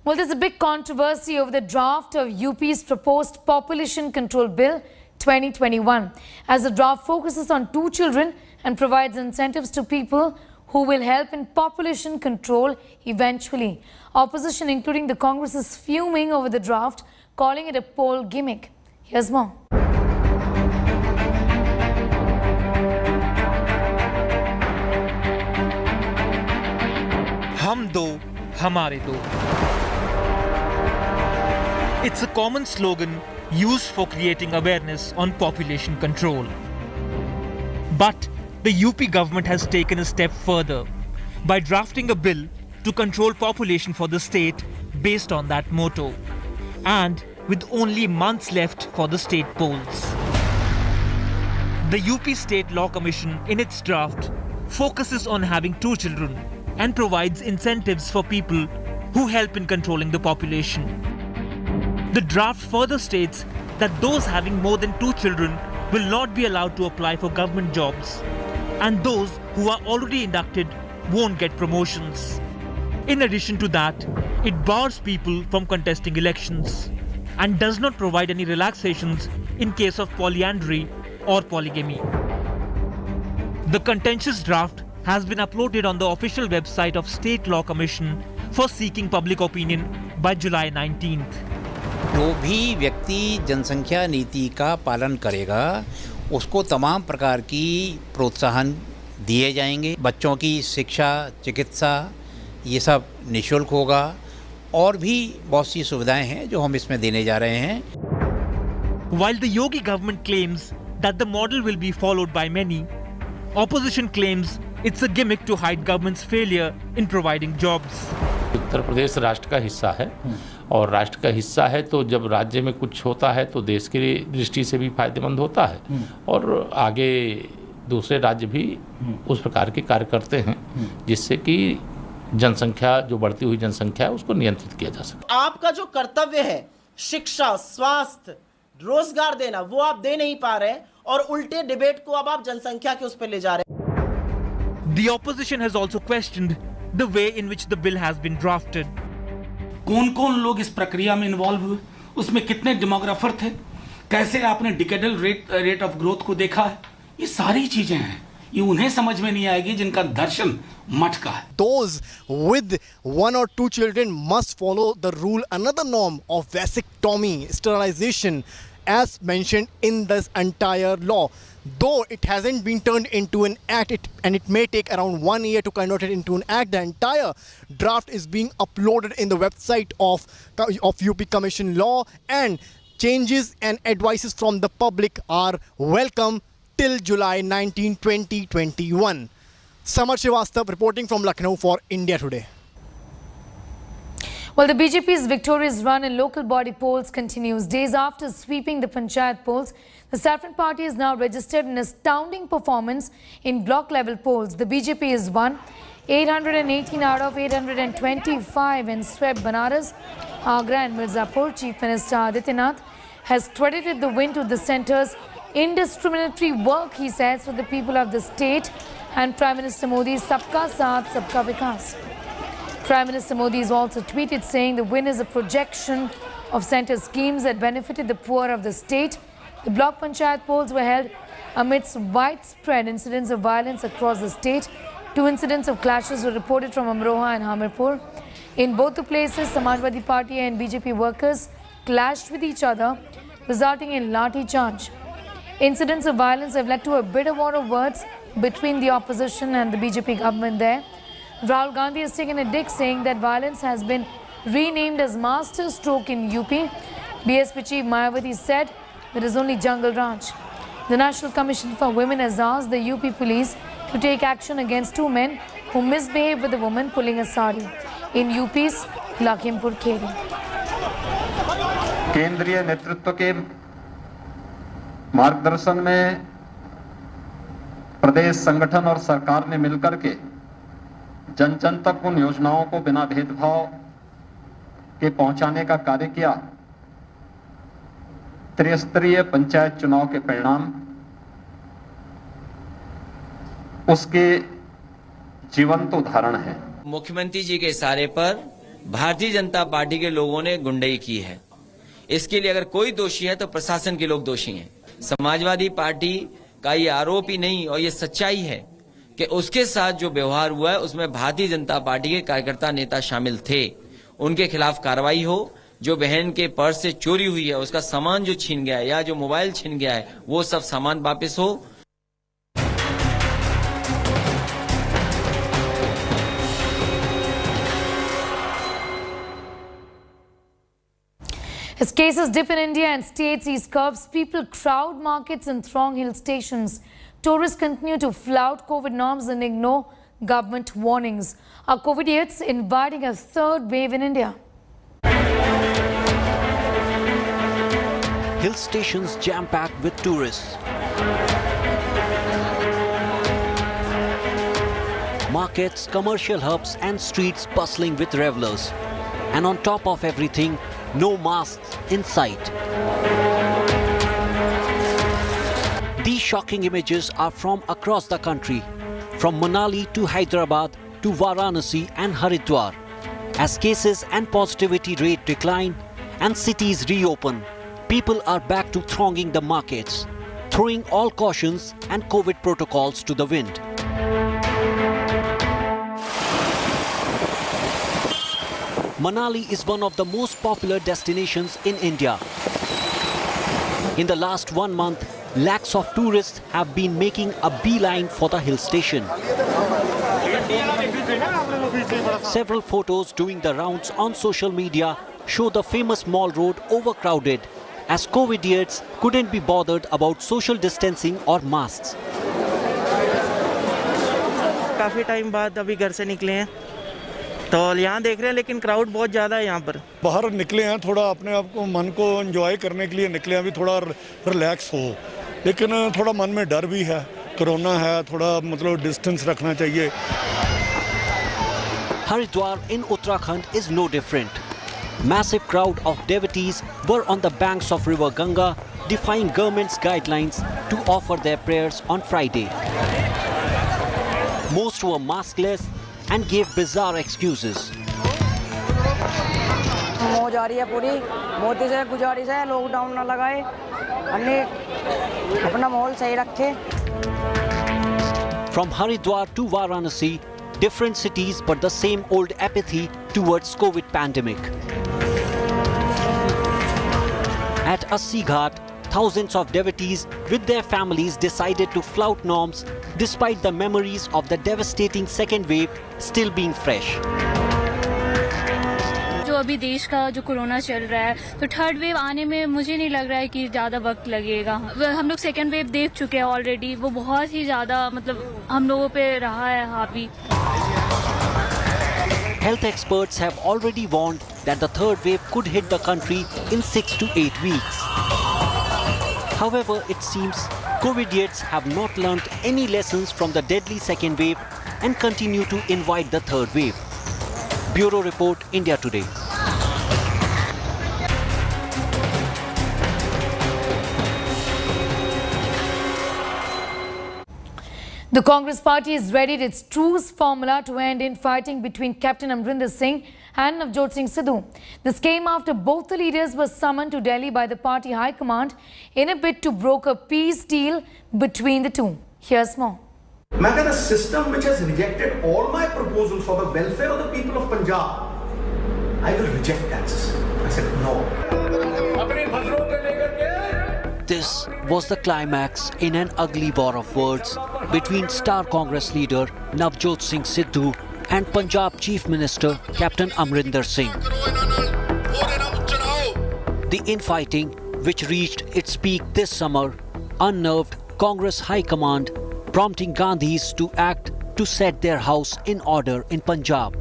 Well, there's a big controversy over the draft of UP's proposed Population Control Bill 2021, as the draft focuses on 2 children and provides incentives to people who will help in population control eventually. Opposition, including the Congress, is fuming over the draft, calling it a poll gimmick. Here's more. हम दो, हमारे दो. It's a common slogan used for creating awareness on population control. But the UP government has taken a step further by drafting a bill to control population for the state based on that motto, and with only months left for the state polls. The UP State Law Commission in its draft focuses on having 2 children and provides incentives for people who help in controlling the population. The draft further states that those having more than 2 children will not be allowed to apply for government jobs, and those who are already inducted won't get promotions. In addition to that, it bars people from contesting elections and does not provide any relaxations in case of polyandry or polygamy. The contentious draft has been uploaded on the official website of State Law Commission for seeking public opinion by July 19th. जो भी व्यक्ति जनसंख्या नीति का पालन करेगा उसको तमाम प्रकार की प्रोत्साहन दिए जाएंगे. बच्चों की शिक्षा, चिकित्सा ये सब निःशुल्क होगा और भी बहुत सी सुविधाएं हैं जो हम इसमें देने जा रहे हैं. While the Yogi government claims that the model will be followed by many, opposition claims it's a gimmick to hide government's failure in providing jobs. Uttar Pradesh राष्ट्र का हिस्सा है और राष्ट्र का हिस्सा है तो जब राज्य में कुछ होता है तो देश की दृष्टि से भी फायदेमंद होता है और आगे दूसरे राज्य भी उस प्रकार के कार्य करते हैं जिससे कि जनसंख्या जो बढ़ती हुई जनसंख्या है उसको नियंत्रित किया जा सके. आपका जो कर्तव्य है शिक्षा, स्वास्थ्य, रोजगार देना वो आप दे नहीं पा रहे और उल्टे डिबेट को अब आप जनसंख्या के उस पर ले जा रहे हैं. The opposition has also questioned the way in which the bill has been drafted. कौन-कौन लोग इस प्रक्रिया में इन्वॉल्व हुए, उसमें कितने डेमोग्राफर थे, कैसे आपने डिकेडल रेट ऑफ ग्रोथ को देखा है, ये सारी चीजें हैं. ये उन्हें समझ में नहीं आएगी जिनका दर्शन मठ का है. Those with 1 or 2 children must follow the rule, another norm of vasectomy, sterilization, as mentioned in this entire law. Though it hasn't been turned into an act, and it may take around 1 year to convert it into an act, the entire draft is being uploaded in the website of UP Commission Law, and changes and advices from the public are welcome till July 19, 2021. Samar Srivastav reporting from Lucknow for India Today. Well, the BJP's victorious run in local body polls continues. Days after sweeping the panchayat polls, the Saffron Party has now registered an astounding performance in block-level polls. The BJP has won 818 out of 825 and swept Banaras, Agra and Mirzapur. Chief Minister Adityanath has credited the win to the centre's indiscriminatory work, he says, for the people of the state and Prime Minister Modi's Sabka Saath, Sabka Vikas. Prime Minister Modi has also tweeted saying the win is a projection of centre schemes that benefited the poor of the state. The block panchayat polls were held amidst widespread incidents of violence across the state. 2 incidents of clashes were reported from Amroha and Hamare. In both the places, Samajwadi Party and BJP workers clashed with each other, resulting in lathi charge. Incidents of violence have led to a bitter war of words between the opposition and the BJP government there. Rahul Gandhi has taken a dig, saying that violence has been renamed as master stroke in UP. BSP Chief Mayawati said there is only jungle Raj. The National Commission for Women has asked the UP police to take action against 2 men who misbehaved with a woman pulling a sari in UP's Lakhimpur Kheri. केंद्रीय नेतृत्व के मार्गदर्शन में प्रदेश संगठन और सरकार ने मिलकर के जन तक उन योजनाओं को बिना भेदभाव के पहुंचाने का कार्य किया. त्रिस्तरीय पंचायत चुनाव के परिणाम उसके जीवंत उदाहरण है. मुख्यमंत्री जी के इशारे पर भारतीय जनता पार्टी के लोगों ने गुंडई की है। इसके लिए अगर कोई दोषी है तो प्रशासन के लोग दोषी हैं। समाजवादी पार्टी का ये आरोप ही नहीं और ये सच्चाई है कि उसके साथ जो व्यवहार हुआ है उसमें भारतीय जनता पार्टी के कार्यकर्ता नेता शामिल थे। उनके खिलाफ कार्रवाई हो। जो बहन के पर्स से चोरी हुई है, उसका सामान जो छीन गया है या जो मोबाइल छीन गया है, वो सब सामान वापस हो। As cases dip in India and states ease curbs, people crowd markets and throng hill stations. Tourists continue to flout COVID norms and ignore government warnings. Are COVID idiots inviting a third wave in India? Hill stations jam-packed with tourists. Markets, commercial hubs and streets bustling with revelers. And on top of everything, no masks in sight. These shocking images are from across the country, from Manali to Hyderabad to Varanasi and Haridwar. As cases and positivity rate decline and cities reopen, people are back to thronging the markets, throwing all cautions and COVID protocols to the wind. Manali is one of the most popular destinations in India. In the last 1 month, lakhs of tourists have been making a beeline for the hill station. Several photos doing the rounds on social media show the famous mall road overcrowded as COVIDians couldn't be bothered about social distancing or masks. काफ़ी time बाद अभी घर से निकले हैं तो यहाँ देख रहे हैं, लेकिन क्राउड बहुत ज़्यादा है यहाँ पर। बाहर निकले हैं, थोड़ा अपने आप को मन को एंजॉय करने के लिए निकले हैं, अभी थोड़ा रिलैक्स हो, लेकिन थोड़ा मन में डर भी है, कोरोना है, थोड़ा मतलब डिस्टेंस रखना चाहिए। Haridwar in Uttarakhand is no different. Massive crowd of devotees were on the banks of river Ganga, defying government's guidelines to offer their prayers on Friday. Most were maskless and gave bizarre excuses. मौज आ रही है पूरी, मोदी से गुजारिश है lockdown ना लगाए, हमने अपना माहौल सही रखे। From Haridwar to Varanasi, different cities but the same old apathy towards COVID pandemic. At Assi Ghat, thousands of devotees with their families decided to flout norms despite the memories of the devastating second wave still being fresh. जो अभी देश का जो corona चल रहा है, तो third wave आने में मुझे नहीं लग रहा है कि ज़्यादा वक्त लगेगा। हम लोग सेकेंड वेव देख चुके हैं ऑलरेडी, वो बहुत ही ज़्यादा मतलब हम लोगों पे रहा है हावी। Health experts have already warned that the third wave could hit the country in 6 to 8 weeks. However, it seems COVIDians have not learnt any lessons from the deadly second wave and continue to invite the third wave. Bureau Report, India Today. The Congress party has readied its Truce formula to end infighting between Captain Amarinder Singh and Navjot Singh Sidhu. This came after both the leaders were summoned to Delhi by the party high command in a bid to broker peace deal between the two. Here's more. मैं कहता system which has rejected all my proposals for the welfare of the people of Punjab, I will reject that system. I said no. This was the climax in an ugly war of words between star Congress leader Navjot Singh Sidhu and Punjab Chief Minister Captain Amarinder Singh. The infighting, which reached its peak this summer, unnerved Congress High Command, prompting Gandhis to act to set their house in order in Punjab.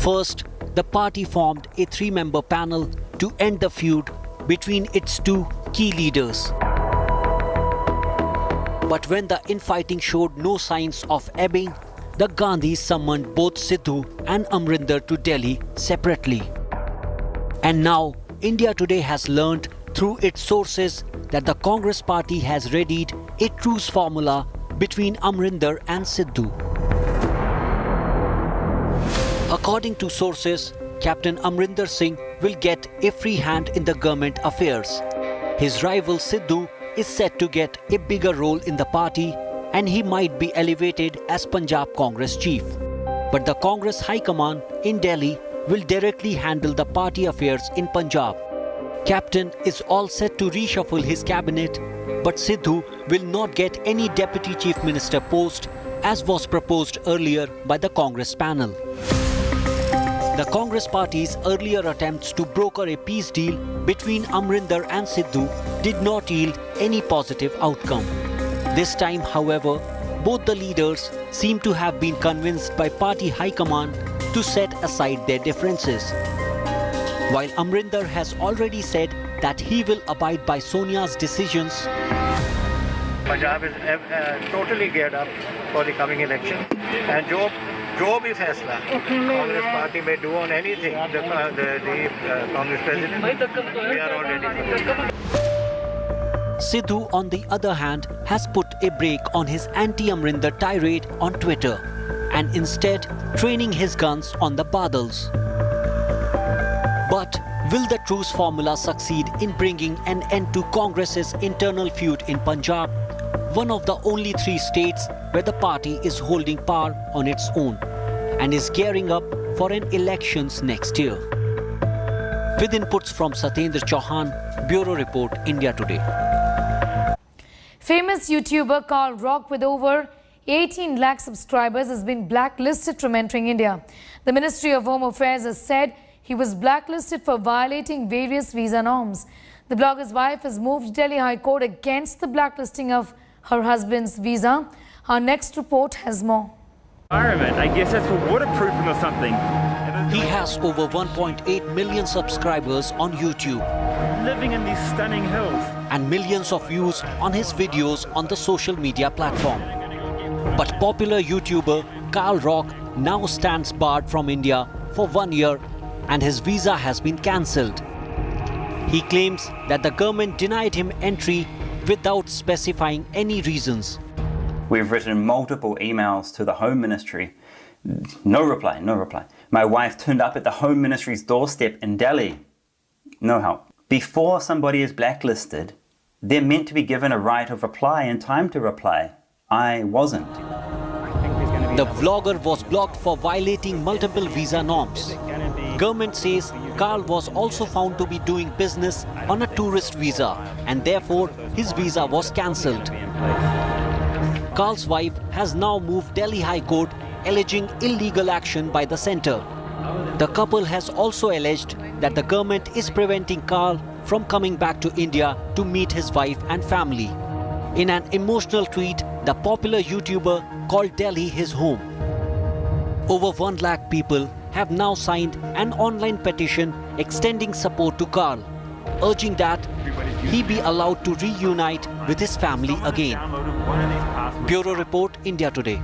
First, the party formed a 3-member panel to end the feud between its two key leaders. But when the infighting showed no signs of ebbing, the Gandhis summoned both Sidhu and Amarinder to Delhi separately. And now, India Today has learnt through its sources that the Congress party has readied a truce formula between Amarinder and Sidhu. According to sources, Captain Amarinder Singh will get a free hand in the government affairs. His rival Sidhu is set to get a bigger role in the party and he might be elevated as Punjab Congress chief. But the Congress High Command in Delhi will directly handle the party affairs in Punjab. Captain is all set to reshuffle his cabinet, but Sidhu will not get any deputy chief minister post as was proposed earlier by the Congress panel. The Congress party's earlier attempts to broker a peace deal between Amarinder and Sidhu did not yield any positive outcome. This time, however, both the leaders seem to have been convinced by party high command to set aside their differences. While Amarinder has already said that he will abide by Sonia's decisions, Punjab is totally geared up for the coming election, and जो भी फैसला Congress party में do on anything, the Congress president, we are all ready for it. Sidhu, on the other hand, has put a break on his anti-Amarinder tirade on Twitter and instead training his guns on the Badals. But will the Truce formula succeed in bringing an end to Congress's internal feud in Punjab, one of the only 3 states where the party is holding power on its own and is gearing up for an elections next year? With inputs from Satyendra Chauhan, Bureau Report, India Today. Famous YouTuber Karl Rock with over 18 lakh subscribers has been blacklisted from entering India. The Ministry of Home Affairs has said he was blacklisted for violating various visa norms. The blogger's wife has moved to Delhi High Court against the blacklisting of her husband's visa. Our next report has more. I guess that's for waterproofing or something. He has over 1.8 million subscribers on YouTube. Living in these stunning hills. And millions of views on his videos on the social media platform. But popular YouTuber Karl Rock now stands barred from India for 1 year and his visa has been cancelled. He claims that the government denied him entry without specifying any reasons. We've written multiple emails to the Home Ministry. No reply, no reply. My wife turned up at the Home Ministry's doorstep in Delhi. No help. Before somebody is blacklisted, they're meant to be given a right of reply and time to reply. I wasn't. The vlogger was blocked for violating multiple visa norms. Government says Karl was also found to be doing business on a tourist visa and therefore his visa was cancelled. Karl's wife has now moved Delhi High Court alleging illegal action by the centre. The couple has also alleged that the government is preventing Karl from coming back to India to meet his wife and family. In an emotional tweet, the popular YouTuber called Delhi his home. Over 1 lakh people have now signed an online petition extending support to Karl, urging that he be allowed to reunite with his family again. Bureau Report, India Today.